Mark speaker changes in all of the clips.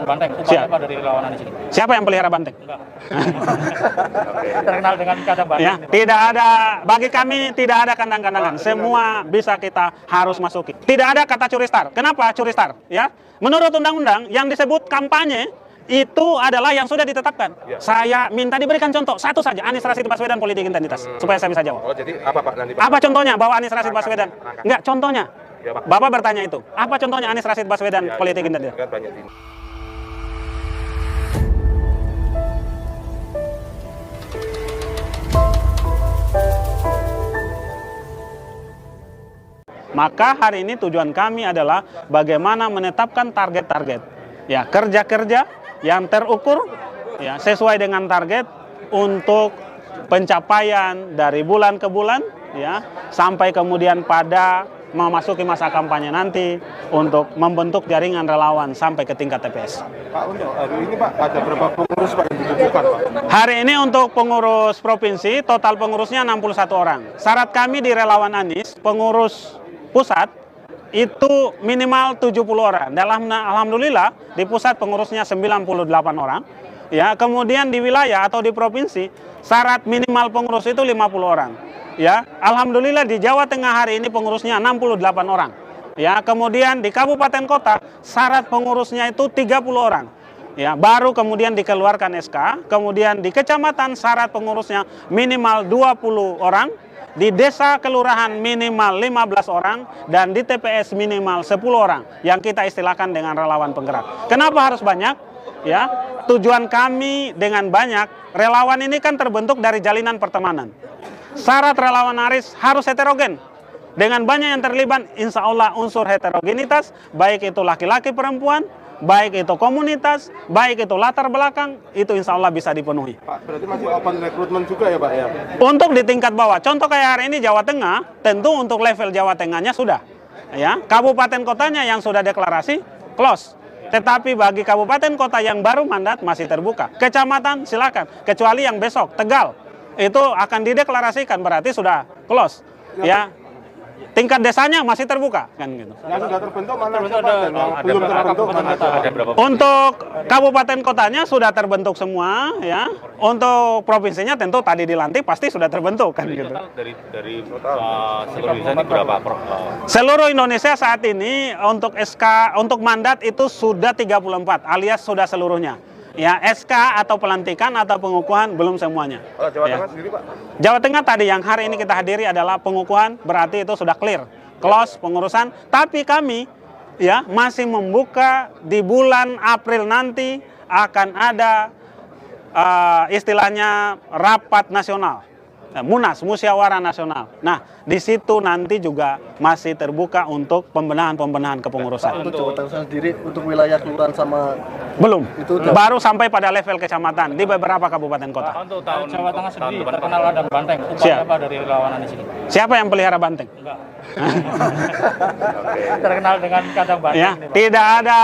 Speaker 1: banteng. Siapa dari relawan Anies ini?
Speaker 2: Siapa yang pelihara banteng?
Speaker 1: Enggak. Terkenal dengan kandang banteng.
Speaker 2: Ya, tidak ada, bagi kami tidak ada kandang-kandangan. Semua bisa kita harus masuki. Tidak ada kata curi star. Kenapa curi star? Ya, menurut undang-undang yang disebut kampanye itu adalah yang sudah ditetapkan. Ya. Saya minta diberikan contoh satu saja, Anies Rashid Baswedan politik identitas, supaya saya bisa jawab.
Speaker 3: Oh, jadi apa Pak nanti?
Speaker 2: Apa contohnya bahwa Anies Rashid Baswedan? Enggak, contohnya. Ya, Pak. Bapak bertanya itu. Apa contohnya Anies Rashid Baswedan ya, politik identitas?
Speaker 3: Kan banyak ini.
Speaker 2: Maka hari ini tujuan kami adalah bagaimana menetapkan target-target. Ya, kerja-kerja yang terukur ya, sesuai dengan target untuk pencapaian dari bulan ke bulan ya, sampai kemudian pada memasuki masa kampanye nanti untuk membentuk jaringan relawan sampai ke tingkat TPS.
Speaker 3: Pak, untuk hari ini Pak ada berapa pengurus Pak yang dibutuhkan Pak?
Speaker 2: Hari ini untuk pengurus provinsi total pengurusnya 61 orang. Syarat kami di relawan Anies pengurus pusat itu minimal 70 orang. Alhamdulillah di pusat pengurusnya 98 orang. Ya, kemudian di wilayah atau di provinsi syarat minimal pengurus itu 50 orang. Ya, alhamdulillah di Jawa Tengah hari ini pengurusnya 68 orang. Ya, kemudian di kabupaten kota syarat pengurusnya itu 30 orang. Ya, baru kemudian dikeluarkan SK, kemudian di kecamatan syarat pengurusnya minimal 20 orang. Di desa kelurahan minimal 15 orang dan di TPS minimal 10 orang yang kita istilahkan dengan relawan penggerak. Kenapa harus banyak? Ya, tujuan kami dengan banyak, relawan ini kan terbentuk dari jalinan pertemanan. Syarat relawan Anies harus heterogen. Dengan banyak yang terlibat, insya Allah unsur heterogenitas, baik itu laki-laki perempuan, baik itu komunitas, baik itu latar belakang, itu insya Allah bisa dipenuhi.
Speaker 3: Pak, berarti masih open rekrutmen juga ya Pak ya?
Speaker 2: Untuk di tingkat bawah, contoh kayak hari ini Jawa Tengah, tentu untuk level Jawa Tengahnya sudah. Ya, kabupaten kotanya yang sudah deklarasi, close. Tetapi bagi kabupaten kota yang baru mandat masih terbuka. Kecamatan silakan, kecuali yang besok, Tegal, itu akan dideklarasikan berarti sudah close. Ya. Tingkat desanya masih terbuka kan gitu.
Speaker 3: Yang sudah terbentuk mana?
Speaker 1: Belum terbentuk. Ada berapa?
Speaker 2: Untuk kabupaten kotanya sudah terbentuk semua ya. Untuk provinsinya tentu tadi dilantik pasti sudah terbentuk kan gitu.
Speaker 1: Dari seluruh Indonesia ini berapa?
Speaker 2: Seluruh Indonesia saat ini untuk SK untuk mandat itu sudah 34 alias sudah seluruhnya. Ya, SK atau pelantikan atau pengukuhan belum semuanya.
Speaker 3: Oh, Jawa
Speaker 2: ya.
Speaker 3: Tengah sendiri Pak?
Speaker 2: Jawa Tengah tadi yang hari ini kita hadiri adalah pengukuhan, berarti itu sudah clear, close pengurusan. Tapi kami ya masih membuka di bulan April nanti akan ada istilahnya rapat nasional, Munas, Musyawarah Nasional. Nah, di situ nanti juga masih terbuka untuk pembenahan-pembenahan kepengurusan.
Speaker 4: Untuk Jawa Tengah sendiri, untuk wilayah kelurahan sama
Speaker 2: belum,
Speaker 4: itu
Speaker 2: baru sampai pada level kecamatan di beberapa kabupaten kota.
Speaker 1: Untuk tahun Jawa Tengah sendiri terkenal kandang banteng. Siapa dari relawan Anies ini?
Speaker 2: Siapa yang pelihara banteng?
Speaker 1: Enggak. Terkenal dengan kandang banteng.
Speaker 2: Ya,
Speaker 1: ini, Pak.
Speaker 2: tidak ada,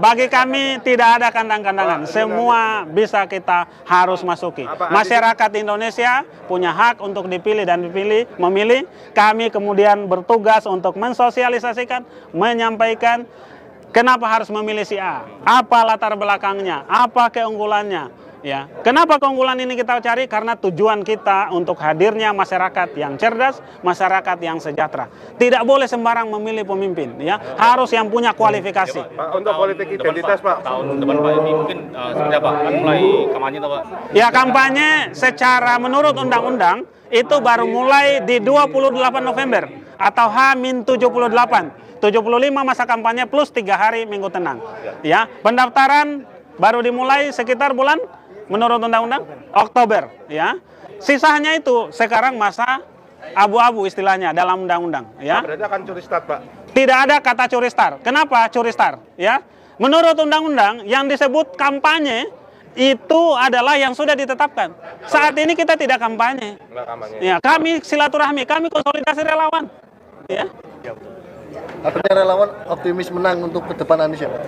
Speaker 2: bagi kami tidak ada kandang-kandangan. Semua bisa kita harus masuki. Masyarakat Indonesia punya hak untuk dipilih dan memilih. Kami kemudian bertugas untuk mensosialisasikan, menyampaikan kenapa harus memilih si A, apa latar belakangnya, apa keunggulannya. Ya, kenapa keunggulan ini kita cari? Karena tujuan kita untuk hadirnya masyarakat yang cerdas, masyarakat yang sejahtera. Tidak boleh sembarang memilih pemimpin, ya. Harus yang punya kualifikasi.
Speaker 3: Pak, untuk politik identitas Pak.
Speaker 1: Tahun depan Pak ini mungkin seperti apa? Kan mulai kampanye atau Pak?
Speaker 2: Ya, kampanye secara menurut undang-undang itu baru mulai di 28 November atau H-78. 75 masa kampanye plus 3 hari minggu tenang. Ya, pendaftaran baru dimulai sekitar bulan menurut undang-undang Oktober, ya. Sisanya itu sekarang masa abu-abu istilahnya dalam undang-undang, ya.
Speaker 3: Berarti akan curi start, Pak.
Speaker 2: Tidak ada kata curi star. Kenapa curi star? Ya. Menurut undang-undang yang disebut kampanye itu adalah yang sudah ditetapkan. Saat ini kita tidak kampanye. Ya, kami silaturahmi, kami konsolidasi relawan. Ya.
Speaker 4: Artinya relawan optimis menang untuk ke depan Anies ya Pak?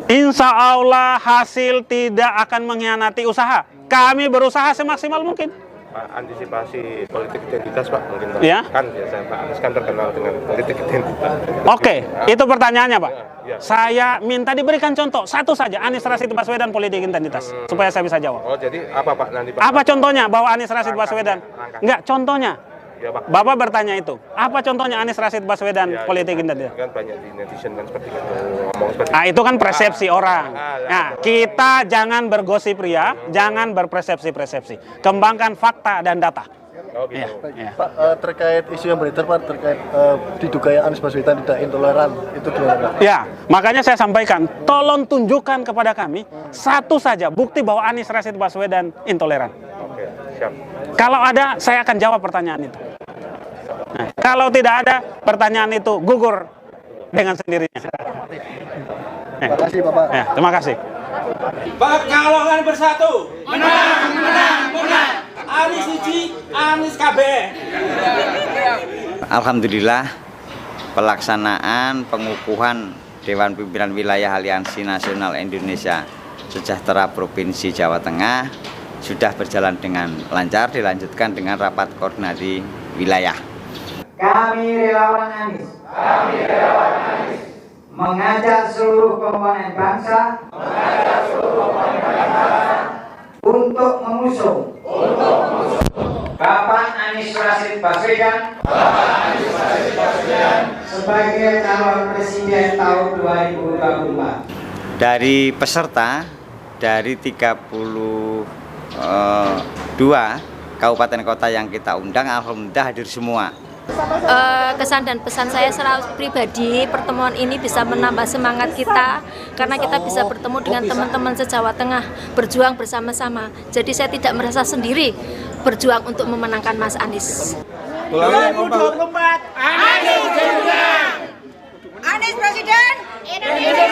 Speaker 2: Insya Allah hasil tidak akan mengkhianati usaha. Kami berusaha semaksimal mungkin.
Speaker 3: Pak, antisipasi politik identitas Pak mungkin Pak.
Speaker 2: Ya.
Speaker 3: Kan biasanya Pak Anies kan terkenal dengan politik identitas.
Speaker 2: Oke, itu pertanyaannya Pak.
Speaker 3: Ya.
Speaker 2: Saya minta diberikan contoh satu saja, Anies Rashid Baswedan politik identitas, supaya saya bisa jawab.
Speaker 3: Oh jadi apa Pak nanti Pak?
Speaker 2: Apa contohnya bahwa Anies Rashid Baswedan?
Speaker 3: Rangkanya.
Speaker 2: Enggak, contohnya.
Speaker 3: Ya Pak.
Speaker 2: Bapak bertanya itu. Apa contohnya Anies Rashid Baswedan
Speaker 3: Ya,
Speaker 2: politik
Speaker 3: ya,
Speaker 2: identitas?
Speaker 3: kan banyak di netizen kan seperti itu ngomong seperti
Speaker 2: Nah, itu kan persepsi orang.
Speaker 3: ya.
Speaker 2: Nah, kita jangan bergosip ria, jangan berpersepsi-persepsi. Kembangkan fakta dan data.
Speaker 3: Oh gitu.
Speaker 2: Ya.
Speaker 4: Pak, terkait isu yang beredar Pak, terkait diduga Anies Baswedan tidak intoleran, itu gimana Pak?
Speaker 2: Ya, makanya saya sampaikan, tolong tunjukkan kepada kami satu saja bukti bahwa Anies Rashid Baswedan intoleran.
Speaker 3: Oke, siap.
Speaker 2: Kalau ada, saya akan jawab pertanyaan itu. Nah, kalau tidak ada, pertanyaan itu gugur dengan sendirinya.
Speaker 4: Terima kasih Bapak.
Speaker 2: Ya, terima kasih.
Speaker 5: Pekalongan bersatu. Menang, menang, menang. Anies Suci, Anies KB.
Speaker 6: Alhamdulillah pelaksanaan pengukuhan Dewan Pimpinan Wilayah Aliansi Nasional Indonesia Sejahtera Provinsi Jawa Tengah sudah berjalan dengan lancar, dilanjutkan dengan rapat koordinasi wilayah.
Speaker 7: Kami relawan Anies. Mengajak seluruh komponen bangsa. Untuk mengusung. Bapak Anies Rashid Baswedan. Sebagai calon presiden tahun 2024.
Speaker 6: Dari peserta dari 32 kabupaten kota yang kita undang, alhamdulillah hadir semua.
Speaker 8: Kesan dan pesan saya secara pribadi, pertemuan ini bisa menambah semangat kita karena kita bisa bertemu dengan teman-teman se-Jawa Tengah, berjuang bersama-sama. Jadi saya tidak merasa sendiri berjuang untuk memenangkan Mas Anies.
Speaker 5: 2024 Anies Presiden.
Speaker 9: Anies Presiden, Indonesia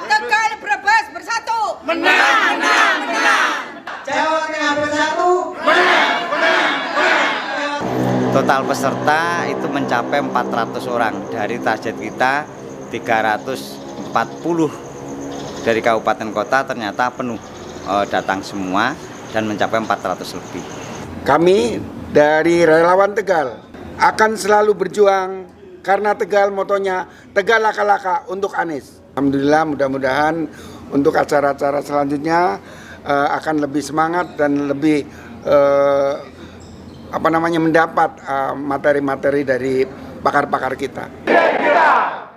Speaker 9: Tegal Brebes bersatu.
Speaker 5: Menang, menang, menang.
Speaker 7: Jawa Tengah bersatu.
Speaker 6: Total peserta itu mencapai 400 orang dari target kita 340 dari kabupaten kota, ternyata penuh datang semua dan mencapai 400 lebih.
Speaker 10: Kami dari relawan Tegal akan selalu berjuang karena Tegal motonya Tegal laka-laka untuk Anies. Alhamdulillah, mudah-mudahan untuk acara-acara selanjutnya akan lebih semangat dan lebih mendapat materi-materi dari pakar-pakar kita.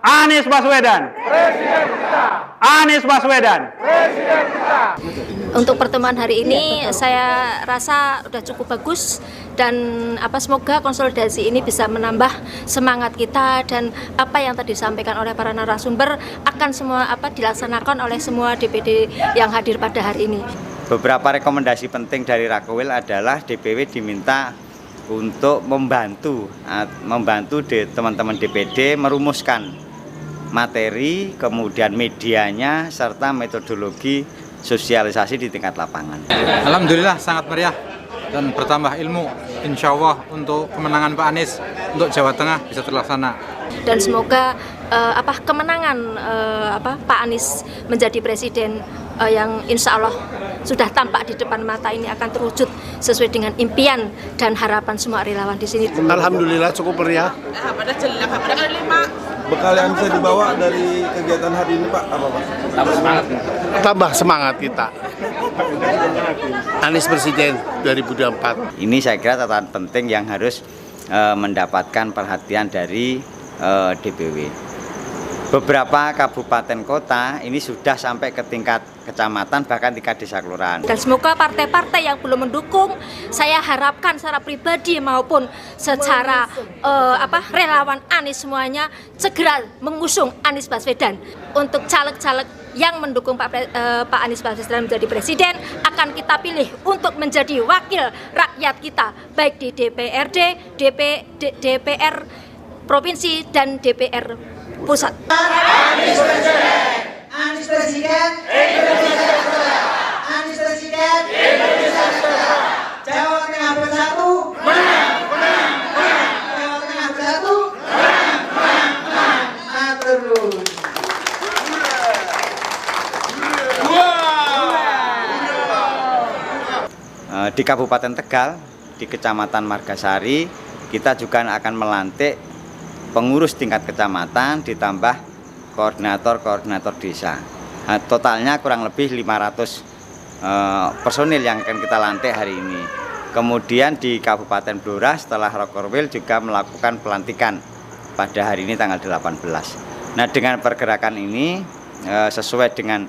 Speaker 2: Anies Baswedan. Presiden kita. Anies Baswedan. Presiden kita.
Speaker 8: Untuk pertemuan hari ini saya rasa sudah cukup bagus dan semoga konsolidasi ini bisa menambah semangat kita dan apa yang tadi disampaikan oleh para narasumber akan semua dilaksanakan oleh semua DPD yang hadir pada hari ini.
Speaker 6: Beberapa rekomendasi penting dari Rakowil adalah DPW diminta untuk membantu teman-teman DPD merumuskan materi, kemudian medianya, serta metodologi sosialisasi di tingkat lapangan.
Speaker 1: Alhamdulillah sangat meriah dan bertambah ilmu. Insya Allah untuk kemenangan Pak Anies untuk Jawa Tengah bisa terlaksana.
Speaker 8: Dan semoga kemenangan Pak Anies menjadi presiden yang insya Allah sudah tampak di depan mata ini akan terwujud sesuai dengan impian dan harapan semua relawan di sini.
Speaker 4: Alhamdulillah cukup meriah.
Speaker 3: Bekal yang bisa dibawa dari kegiatan hari ini Pak apa Pak?
Speaker 4: Tambah semangat kita. Anies Presiden 2024.
Speaker 6: Ini saya kira catatan penting yang harus mendapatkan perhatian dari DPW. Beberapa kabupaten kota ini sudah sampai ke tingkat kecamatan, bahkan tingkat desa kelurahan.
Speaker 8: Dan semoga partai-partai yang belum mendukung, saya harapkan secara pribadi maupun secara relawan Anies semuanya segera mengusung Anies Baswedan. Untuk caleg-caleg yang mendukung Pak Anies Baswedan menjadi presiden akan kita pilih untuk menjadi wakil rakyat kita, baik di DPRD, DPR provinsi dan DPR pusat.
Speaker 7: Anies Presiden. Anies Presiden. Indonesia Sejahtera. Anies Presiden. Indonesia Sejahtera. Jawa Tengah bersatu. Menang, menang, menang. Jawa Tengah bersatu. Menang, menang, menang. Matur nuwun.
Speaker 6: di Kabupaten Tegal, di Kecamatan Margasari, kita juga akan melantik pengurus tingkat kecamatan ditambah koordinator desa. Totalnya kurang lebih 500 personil yang akan kita lantik hari ini. Kemudian di Kabupaten Blora setelah Rokorwil juga melakukan pelantikan pada hari ini tanggal 18. Nah, dengan pergerakan ini sesuai dengan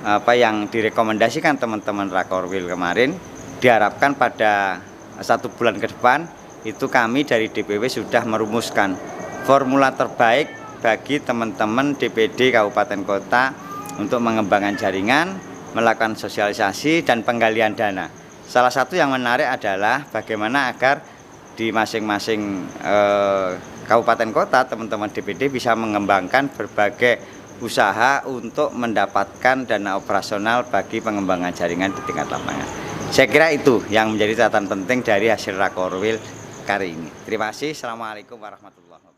Speaker 6: apa yang direkomendasikan teman-teman Rakorwil kemarin, diharapkan pada 1 bulan ke depan itu kami dari DPW sudah merumuskan formula terbaik bagi teman-teman DPD Kabupaten Kota untuk mengembangkan jaringan, melakukan sosialisasi dan penggalian dana. Salah satu yang menarik adalah bagaimana agar di masing-masing kabupaten kota teman-teman DPD bisa mengembangkan berbagai usaha untuk mendapatkan dana operasional bagi pengembangan jaringan di tingkat lapangan. Saya kira itu yang menjadi catatan penting dari hasil Rakorwil kali ini. Terima kasih. Assalamualaikum warahmatullahi wabarakatuh.